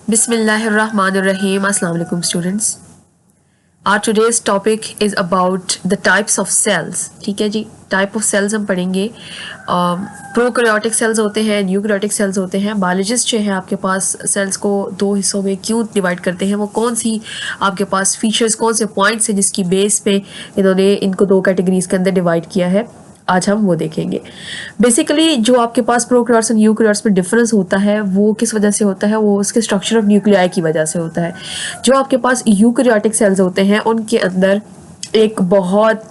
Bismillahirrahmanirrahim. Assalamu alaikum students. Our today's topic is about the types of cells. ठीक है जी, type of sales हम पढ़ेंगे. Prokaryotic cells होते हैं, यूकैरियोटिक सेल्स होते हैं. बायोलॉजिस्ट जो है आपके पास सेल्स को दो हिस्सों में क्यों डिवाइड करते हैं, वो कौन सी आपके पास फीचर्स, कौन से पॉइंट्स हैं जिसकी बेस पे इन्होंने इनको दो कैटेगरीज के अंदर डिवाइड किया है, आज हम वो देखेंगे. बेसिकली जो आपके पास प्रोकैरियोट्स और यूकैरियोट्स में डिफरेंस होता है वो किस वजह से होता है, वो उसके स्ट्रक्चर ऑफ न्यूक्लियाई की वजह से होता है. जो आपके पास यूकैरियोटिक सेल्स होते हैं उनके अंदर एक बहुत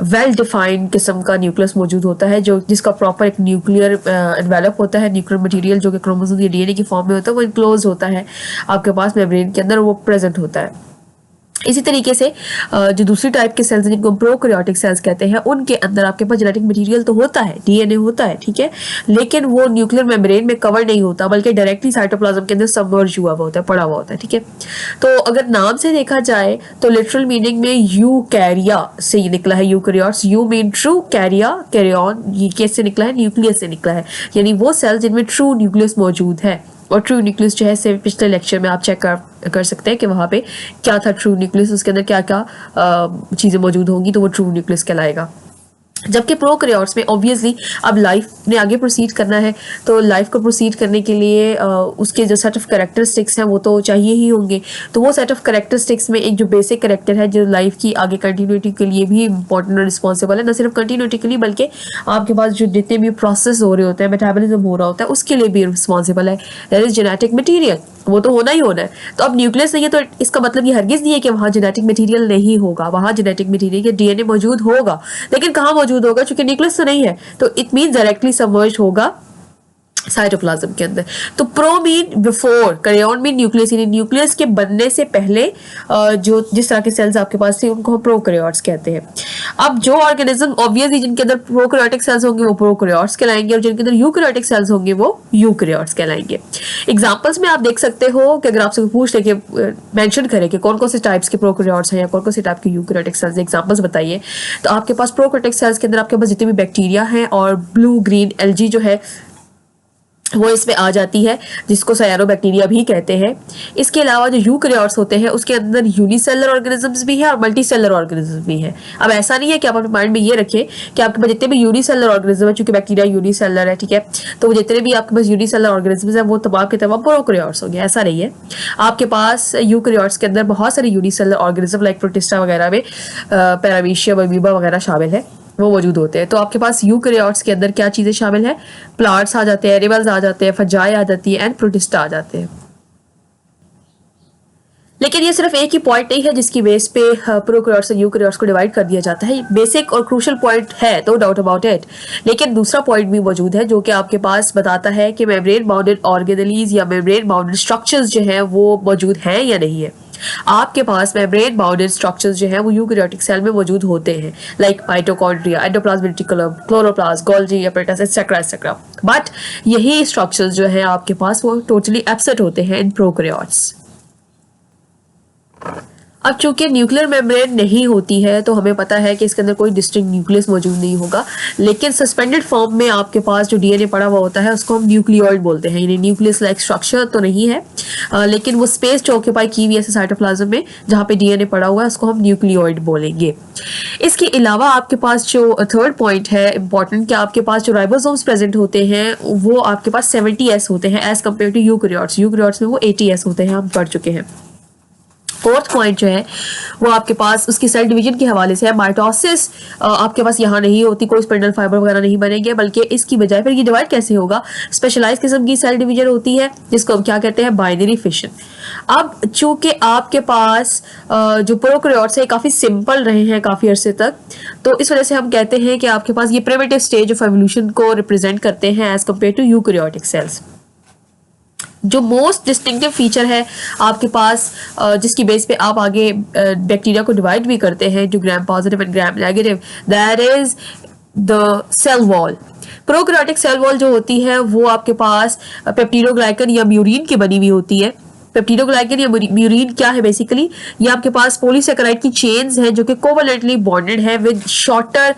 वेल डिफाइंड किस्म का न्यूक्लियस मौजूद होता है, जो जिसका प्रॉपर एक न्यूक्लियर एनवेलप होता है. न्यूक्लियर मटेरियल जो कि क्रोमोसोम या डीएनए की फॉर्म में होता है वो इनक्लोज होता है आपके पास मेम्ब्रेन के अंदर, वो प्रेजेंट होता है. इसी तरीके से जो दूसरी टाइप के सेल्स जिनको प्रोकैरियोटिक सेल्स कहते हैं उनके अंदर आपके पास जेनेटिक मटेरियल तो होता है, डीएनए होता है, ठीक है, लेकिन वो न्यूक्लियर मेम्ब्रेन में कवर नहीं होता बल्कि डायरेक्टली साइटोप्लाज्म के अंदर सबमर्ज हुआ हुआ होता है, पड़ा हुआ होता है. ठीक है, तो अगर नाम से देखा जाए तो लिटरल मीनिंग में यूकैरिया से निकला है. Eukaryotes, eu mean true, karya karyon, ये कैसे निकला है, न्यूक्लियस से निकला है, यानी वो सेल जिनमें ट्रू न्यूक्लियस मौजूद है. और ट्रू न्यूक्लियस जो है पिछले लेक्चर में आप चेक कर सकते हैं कि वहाँ पे क्या था ट्रू न्यूक्लियस, उसके अंदर क्या क्या चीज़ें मौजूद होंगी, तो वो ट्रू न्यूक्लियस कहलाएगा. जबकि प्रोकैरियोट्स में ऑब्वियसली अब लाइफ ने आगे प्रोसीड करना है, तो लाइफ को प्रोसीड करने के लिए उसके जो सेट ऑफ कैरेक्टरिस्टिक्स हैं वो तो चाहिए ही होंगे. तो वो सेट ऑफ कैरेक्टरिस्टिक्स में एक जो बेसिक कैरेक्टर है जो लाइफ की आगे कंटिन्यूटी के लिए भी इंपॉर्टेंट और रिस्पॉन्सिबल है, न सिर्फ कंटिन्यूटी के लिए बल्कि आपके पास जो जितने भी प्रोसेस हो रहे होते हैं, मेटाबॉलिज्म हो रहा होता है, उसके लिए भी रिस्पॉन्सिबल है. दैट इज जेनेटिक मटीरियल, वो तो होना ही होना है. तो अब न्यूक्लियस नहीं है तो इसका मतलब ये हरगिज नहीं है कि वहाँ जेनेटिक मटेरियल नहीं होगा. वहाँ जेनेटिक मटेरियल या डीएनए मौजूद होगा, लेकिन कहाँ मौजूद होगा, चूंकि न्यूक्लियस तो नहीं है तो इट मीन डायरेक्टली सबमर्ज होगा साइटोप्लाज्म के अंदर. तो pro mean before, karyon mean nucleus, यानी न्यूक्लियस के बनने से पहले जो जिस तरह के सेल्स आपके पास थे उनको हम प्रोकैरियोट्स कहते हैं. अब जो ऑर्गेनिज्म ऑब्वियसली जिनके अंदर प्रोकैरियोटिक सेल्स होंगे वो प्रोकैरियोट्स कहलाएंगे और जिनके अंदर यूकैरियोटिक सेल्स होंगे वो यूकैरियोट्स कहलाएंगे. एग्जांपल्स में आप देख सकते हो कि अगर आपसे पूछ ले कि मेंशन करें कि कौन कौन से टाइप्स के प्रोकैरियोट्स हैं या कौन कौन से टाइप के यूकैरियोटिक सेल्स, एग्जांपल्स बताइए, तो आपके पास प्रोकैरियोटिक सेल्स के अंदर आपके पास जितने भी बैक्टीरिया हैं और ब्लू ग्रीन एल्गी जो है वो इसमें आ जाती है, जिसको सायनोबैक्टीरिया भी कहते हैं. इसके अलावा जो यूकैरियोट्स होते हैं उसके अंदर यूनिसेलर ऑर्गेनिजम्स भी है और मल्टीसेलर ऑर्गेनिजम्स भी है. अब ऐसा नहीं है कि आप अपने माइंड में ये रखें कि आपके पास जितने भी यूनिसेलर ऑर्गेनिज्म है, चूंकि बैक्टीरिया यूनिसेलर है, ठीक है, तो जितने भी आपके पास यूनिसेलर ऑर्गेनिजम्स है वो तमाम के तमाम प्रोकैरियोट्स होंगे. ऐसा नहीं है, आपके पास यूकैरियोट्स के अंदर बहुत सारे यूनिसेलर ऑर्गेनिज्म लाइक प्रोटिस्टा वगैरह में पैरामीशियम, अमीबा वगैरह शामिल है, वो मौजूद होते हैं. तो आपके पास यूकैरियोट्स के अंदर क्या चीजें शामिल है, प्लांट्स आ जाते हैं, एनिमल्स आ जाते हैं, फंजाई आ जाती है एंड प्रोटिस्टा आ जाते हैं. लेकिन ये सिर्फ एक ही पॉइंट नहीं है जिसकी बेस पे प्रोकैरियोट्स और यूकैरियोट्स को डिवाइड कर दिया जाता है. बेसिक और क्रूशियल पॉइंट है, नो डाउट अबाउट इट, लेकिन दूसरा पॉइंट भी मौजूद है जो कि आपके पास बताता है कि मेम्ब्रेन बाउंडेड ऑर्गेनेलीज या मेम्ब्रेन बाउंडेड स्ट्रक्चर्स जो हैं वो मौजूद हैं या नहीं है. आपके पास मेम्ब्रेन बाउंडेड स्ट्रक्चर्स जो हैं वो यूकैरियोटिक सेल में मौजूद होते हैं, like mitochondria, endoplasmic reticulum, chloroplast, Golgi apparatus etcetera etcetera. But यही स्ट्रक्चर्स जो है आपके पास वो टोटली एब्सेंट होते हैं इन प्रोकैरियोट्स. अब चूंकि न्यूक्लियर मेम्ब्रेन नहीं होती है तो हमें पता है कि इसके अंदर कोई डिस्टिंक्ट न्यूक्लियस मौजूद नहीं होगा, लेकिन सस्पेंडेड फॉर्म में आपके पास जो डीएनए पड़ा हुआ होता है उसको हम न्यूक्लियोइड बोलते हैं. यानी न्यूक्लियस लाइक स्ट्रक्चर तो नहीं है, लेकिन वो स्पेस जो ऑक्यूपाई की हुई है साइटोप्लाज्म में जहाँ पे डीएनए पड़ा हुआ है उसको हम न्यूक्लियोइड बोलेंगे. इसके अलावा आपके पास जो थर्ड पॉइंट है इंपॉर्टेंट, कि आपके पास जो राइबोसोम्स प्रेजेंट होते हैं वो आपके पास 70S होते हैं as compare to eukaryotes. Eukaryotes में वो 80S होते हैं, हम पढ़ चुके हैं. फोर्थ पॉइंट जो है वो आपके पास उसकी सेल डिवीजन के हवाले से है. माइटोसिस आपके पास यहाँ नहीं होती, कोई स्पिंडल फाइबर वगैरह नहीं बनेंगे, बल्कि इसकी बजाय फिर ये डिवाइड कैसे होगा, स्पेशलाइज किस्म की सेल डिवीजन होती है जिसको हम क्या कहते हैं, बाइनरी फिशन. अब चूंकि आपके पास जो प्रोकैरियोट्स है काफी सिंपल रहे हैं काफी अरसे तक, तो इस वजह से हम कहते हैं कि आपके पास ये प्रिमिटिव स्टेज ऑफ एवोल्यूशन को रिप्रेजेंट करते हैं as compare to eukaryotic cells. जो मोस्ट डिस्टिंक्टिव फीचर है आपके पास जिसकी बेस पे आप आगे बैक्टीरिया को डिवाइड भी करते हैं, जो gram positive and gram negative, that is the cell wall. Prokaryotic cell wall जो होती है वो आपके पास पेप्टिडोग्लाइकन या म्यूरिन की बनी हुई होती है, पेप्टिडोग्लाइकन या म्यूरिन क्या है बेसिकली, ये आपके पास पॉलीसेकेराइड की चेन्स हैं जो कि कोवलेंटली बॉन्डेड है with shorter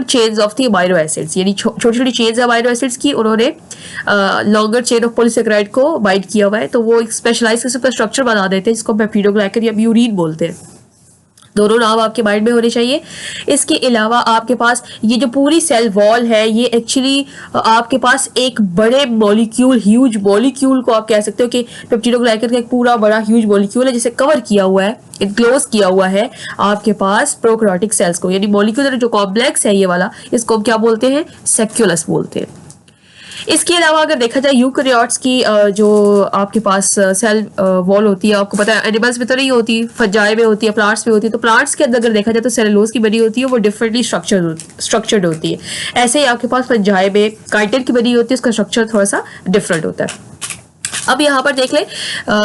chains of the amino acids, यानी छोटी छोटी चेन्स अमाइनो एसिड्स की उन्होंने लॉन्गर चेन ऑफ पॉलीसेकेराइड को बाइंड किया हुआ है, तो वो एक स्पेशलाइज किस्म का स्ट्रक्चर बना देते हैं जिसको पेप्टिडोग्लाइकन या म्यूरिन बोलते हैं। दोनों नाम आपके माइंड में होने चाहिए। इसके अलावा आपके पास ये जो पूरी सेल वॉल है ये एक्चुअली आपके पास एक बड़े मॉलिक्यूल, ह्यूज मॉलिक्यूल को आप कह सकते हो कि पेप्टिडोग्लाइकन का एक पूरा बड़ा ह्यूज मॉलिक्यूल है जिसे कवर किया हुआ है, इनक्लोज किया हुआ है आपके पास प्रोकैरियोटिक सेल्स को, यानी मॉलिक्यूलर जो कॉम्प्लेक्स है ये वाला, इसको हम क्या बोलते हैं, सेक्यूलस बोलते हैं। इसके अलावा अगर देखा जाए यूकैरियोट्स की जो आपके पास सेल वॉल होती है, आपको पता है एनिमल्स में तो नहीं होती, फंजाई में होती है, प्लांट्स में होती है, तो प्लांट्स के अंदर अगर देखा जाए तो सेलुलोज की बनी होती है, वो डिफरेंटली स्ट्रक्चर्ड होती है। ऐसे ही आपके पास फंजाई में काइटिन की बनी होती है, उसका स्ट्रक्चर थोड़ा सा डिफरेंट होता है। अब यहाँ पर देख ले,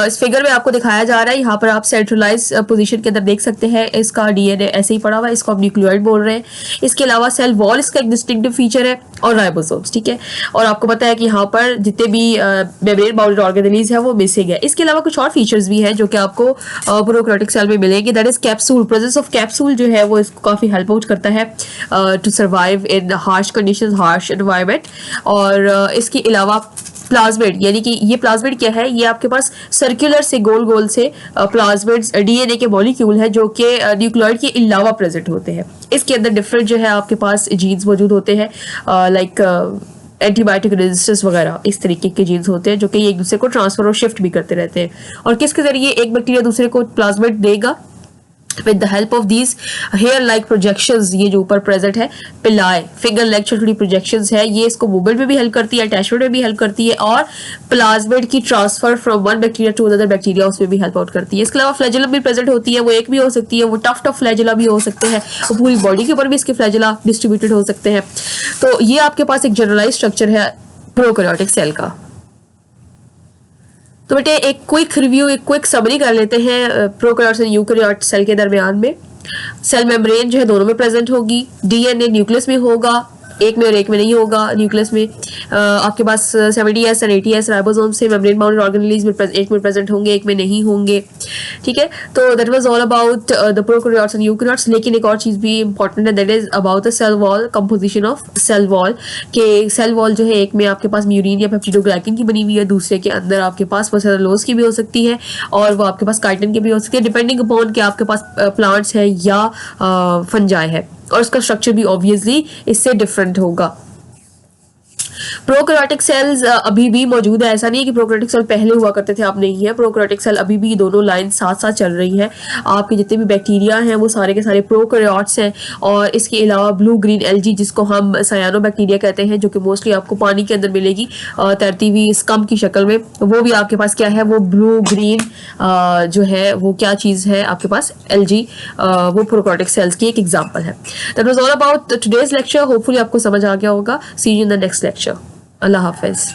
इस फिगर में आपको दिखाया जा रहा है, यहाँ पर आप सेंट्रलाइज पोजीशन के अंदर देख सकते हैं, इसका डीएनए ऐसे ही पड़ा हुआ है, इसको हम न्यूक्लियोइड बोल रहे हैं। इसके अलावा सेल वॉल इसका एक डिस्टिंक्टिव फीचर है और राइबोसोम्स, ठीक है। और आपको पता है कि यहाँ पर जितने भी मेम्ब्रेन बाउंडेड ऑर्गेनेलीज है वो मिसिंग है। इसके अलावा कुछ और फीचर्स भी हैं जो कि आपको प्रोकैरियोटिक सेल में मिलेंगे, that is capsule. Presence of capsule जो है वो इसको काफी हेल्प आउट करता है to survive in harsh conditions, harsh environment. और इसके अलावा प्लाज्मिड, यानी कि ये प्लाज्मिड क्या है, ये आपके पास सर्कुलर से गोल गोल से प्लाज्मिड्स डीएनए के मॉलिक्यूल है जो कि न्यूक्लियोइड के अलावा प्रेजेंट होते हैं। इसके अंदर डिफरेंट जो है आपके पास जीन्स मौजूद होते हैं, लाइक एंटीबायोटिक रेजिस्टेंस वगैरह, इस तरीके के जीन्स होते हैं जो कि एक दूसरे को ट्रांसफर और शिफ्ट भी करते रहते हैं। और किसके जरिए एक बैक्टीरिया दूसरे को प्लाज्मिड देगा, with the help of these hair like projections, ये जो ऊपर प्रेजेंट है पिलाई फिंगर लेग छोटी प्रोजेक्शंस है, ये इसको मूवमेंट में भी हेल्प करती है, अटैचमेंट में भी हेल्प करती है, और प्लाज्मिड की transfer from one bacteria to other bacteria उसमें भी हेल्प आउट करती है। इसके अलावा फ्लैजेलम भी प्रेजेंट होती है, वो एक भी हो सकती है, वो टफ फ्लैजेला भी हो सकते हैं, और पूरी बॉडी के ऊपर भी इसके फ्लैजेला डिस्ट्रीब्यूटेड हो सकते हैं। तो ये आपके पास एक जनरलाइज स्ट्रक्चर है प्रोकैरियोटिक सेल का। तो बेटे एक क्विक रिव्यू, एक क्विक समरी कर लेते हैं प्रोकैरियोट्स और यूकैरियोट सेल के दरमियान में। सेल मेम्ब्रेन जो है दोनों में प्रेजेंट होगी, डीएनए न्यूक्लियस में होगा, एक में और एक में नहीं होगा। न्यूक्लियस में आपके पास 70S और 80S राइबोसोम से मेम्ब्रेन बाउंडेड ऑर्गेनेलीज में एक में प्रेजेंट होंगे, एक में नहीं होंगे, ठीक है। तो that was all about the prokaryotes and eukaryotes. लेकिन एक और चीज भी इंपॉर्टेंट है, that is about the cell wall, composition of cell wall. के सेल वॉल जो है एक में आपके पास म्यूरिन या पेप्टिडोग्लाइकन की बनी हुई है, दूसरे के अंदर आपके पास वो सेलुलोज की भी हो सकती है, और वो आपके पास काइटिन की भी हो सकती है, डिपेंडिंग अपॉन कि आपके पास प्लांट्स है या फंजाई है, और उसका स्ट्रक्चर भी ऑब्वियसली इससे डिफरेंट होगा। प्रोकैरियोटिक सेल्स अभी भी मौजूद है, ऐसा नहीं है कि प्रोकैरियोटिक सेल पहले हुआ करते थे अब नहीं है। प्रोकैरियोटिक सेल अभी भी दोनों लाइन साथ साथ चल रही है। आपके जितने भी बैक्टीरिया हैं वो सारे के सारे प्रोकैरियोट्स हैं। और इसके अलावा ब्लू ग्रीन एल्गी जिसको हम सायानोबैक्टीरिया कहते हैं, जो कि मोस्टली आपको पानी के अंदर मिलेगी तैरती हुई स्कम की शक्ल में, वो भी आपके पास क्या है, वो ब्लू ग्रीन जो है वो क्या चीज़ है आपके पास, एल्गी, वो प्रोकैरियोटिक सेल्स की एक एग्जाम्पल है। That was all about today's lecture. Hopefully आपको समझ आ गया होगा। See you in the next lecture. अल्लाह हाफिज।